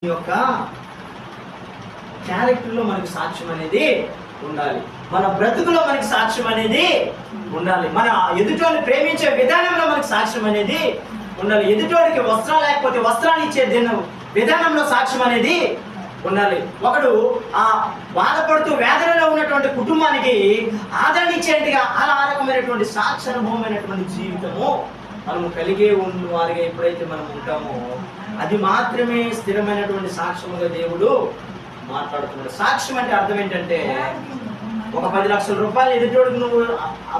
యొక్క క్యారెక్టర్లో మనకి సాక్ష్యం అనేది ఉండాలి. మన బ్రతుకులో మనకి సాక్ష్యం అనేది ఉండాలి. మన ఎదుటోని ప్రేమించే విధానంలో మనకి సాక్ష్యం అనేది ఉండాలి. ఎదుటోడికి వస్త్రాలు లేకపోతే వస్త్రాలు ఇచ్చే విధానంలో సాక్ష్యం అనేది ఉండాలి. ఒకడు ఆ బాధపడుతూ వేదనలో ఉన్నటువంటి కుటుంబానికి ఆదరణ ఇచ్చేట్టుగా అలా రకమైనటువంటి సాక్ష్య అనుభవమైనటువంటి జీవితము మనము కలిగే ఉన్న వారిగా ఎప్పుడైతే మనం ఉంటామో అది మాత్రమే స్థిరమైనటువంటి సాక్ష్యముగా దేవుడు మాట్లాడుతున్నాడు. సాక్ష్యం అంటే అర్థం ఏంటంటే, ఒక 10 లక్షల రూపాయలు ఎదుటోడికి నువ్వు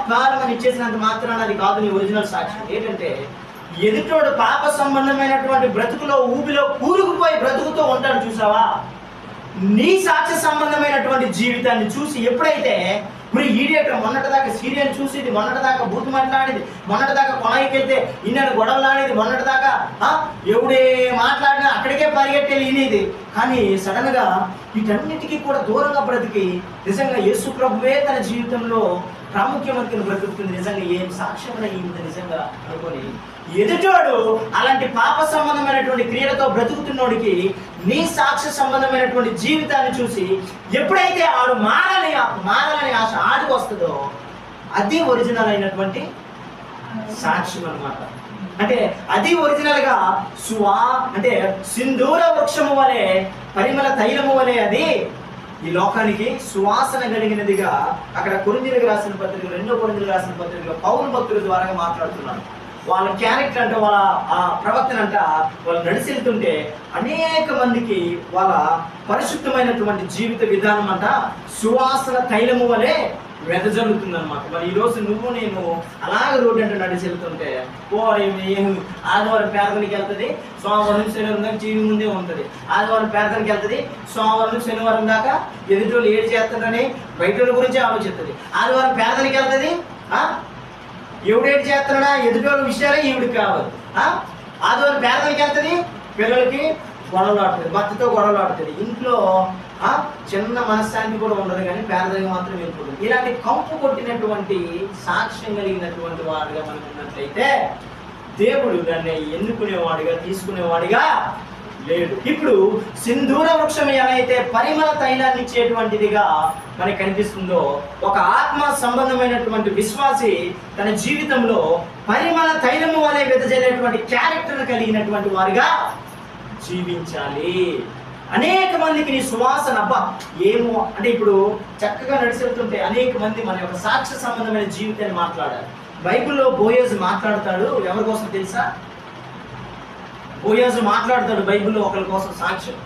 అపారమని ఇచ్చేసినంత మాత్రాన అది కాదు నీ ఒరిజినల్ సాక్ష్యం. ఏంటంటే, ఎదుటోడు పాప సంబంధమైనటువంటి బ్రతుకులో ఊపిలో కూరుకుపోయి బ్రతుకుతూ ఉంటాడు చూసావా, నీ సాక్ష్య సంబంధమైనటువంటి జీవితాన్ని చూసి ఎప్పుడైతే ఇప్పుడు ఈడియటర్ మొన్నటిదాకా సీరియల్ చూసేది, మొన్నటిదాకా బూతు మాట్లాడేది, మొన్నటిదాకా కొనాయికి వెళ్తే ఇన్నెను గొడవలాడేది, మొన్నటిదాకా ఎవడే మాట్లాడినా అక్కడికే పరిగెట్టి వినేది. కానీ సడన్ గా వీటన్నిటికీ కూడా దూరంగా బ్రతికి నిజంగా యేసు ప్రభువే తన జీవితంలో ప్రాముఖ్యమైన బ్రతుకుతుంది. నిజంగా ఏం సాక్ష్యం అయింది నిజంగా అనుకొని ఎదుటోడు అలాంటి పాప సంబంధమైనటువంటి క్రియలతో బ్రతుకుతున్నోడికి నీ సాక్ష్య సంబంధమైనటువంటి జీవితాన్ని చూసి ఎప్పుడైతే ఆడు మారాలని ఆశ ఆడికి వస్తుందో అది ఒరిజినల్ అయినటువంటి సాక్ష్యం అన్నమాట. అంటే అది ఒరిజినల్ గా అంటే సింధూర వృక్షము వలె పరిమళ తైలము వలె అది ఈ లోకానికి సువాసన కలిగినదిగా అక్కడ కొరింథీయులకు రాసిన పత్రిక 2 కొరింథీయులకు రాసిన పత్రికలో పౌలు భక్తుల ద్వారా మాట్లాడుతున్నాడు. వాళ్ళ క్యారెక్టర్ అంటే వాళ్ళ ప్రవర్తన అంట వాళ్ళు నడిచెళ్తుంటే అనేక మందికి వాళ్ళ పరిశుద్ధమైనటువంటి జీవిత విధానం అంట సువాసన తైలము వలె వెదజల్లుతుంది అనమాట. మరి ఈరోజు నువ్వు నేను అలాగే రోడ్డు అంటే నడిచెళ్తుంటే ఆదివారం ప్రార్థనకి వెళ్తుంది, సోమవారం నుంచి శనివారం దాకా టీవీ ముందే ఉంటుంది. ఆదివారం ప్రార్థనకి వెళ్తుంది, సోమవారం నుంచి శనివారం దాకా ఎదుటి ఏడు చేస్తాడని బయట గురించి ఆలోచిస్తుంది. ఆదివారం ప్రార్థనకి వెళ్తుంది, ఎవడేటి చేస్తున్నాడా ఎదుటి విషయాలే ఈవిడికి కావాలి. ఆదివారం ప్రార్థనకి వెళ్తుంది, పిల్లలకి గొడవలు ఆడుతుంది, భర్తతో గొడవలు ఆడుతుంది, ఇంట్లో చిన్న మనశ్శాంతి కూడా ఉండదు, కానీ పేదరిగా మాత్రం వెళ్ళిపోతుంది. ఇలాంటి కంపు కొట్టినటువంటి సాక్ష్యం కలిగినటువంటి వాడిగా మనం ఉన్నట్లయితే దేవుడు దాన్ని ఎన్నుకునేవాడిగా తీసుకునేవాడిగా లేడు. ఇప్పుడు సింధూర వృక్షం ఎలా అయితే పరిమళ తైలాన్ని ఇచ్చేటువంటిదిగా మనకి కనిపిస్తుందో, ఒక ఆత్మ సంబంధమైనటువంటి విశ్వాసి తన జీవితంలో పరిమళ తైలము వలె వెదజల్లేటువంటి క్యారెక్టర్ కలిగినటువంటి వారిగా జీవించాలి. అనేక మందికి నీ సువాసన ఏమో అంటే ఇప్పుడు చక్కగా నడిచెళ్తుంటే అనేక మంది మన యొక్క సాక్ష్య సంబంధమైన జీవితాన్ని మాట్లాడాలి. బైబిల్లో బోయజు మాట్లాడతాడు, ఎవరి కోసం తెలుసా? బోయజు మాట్లాడతాడు బైబిల్లో ఒకరి కోసం సాక్ష్యం.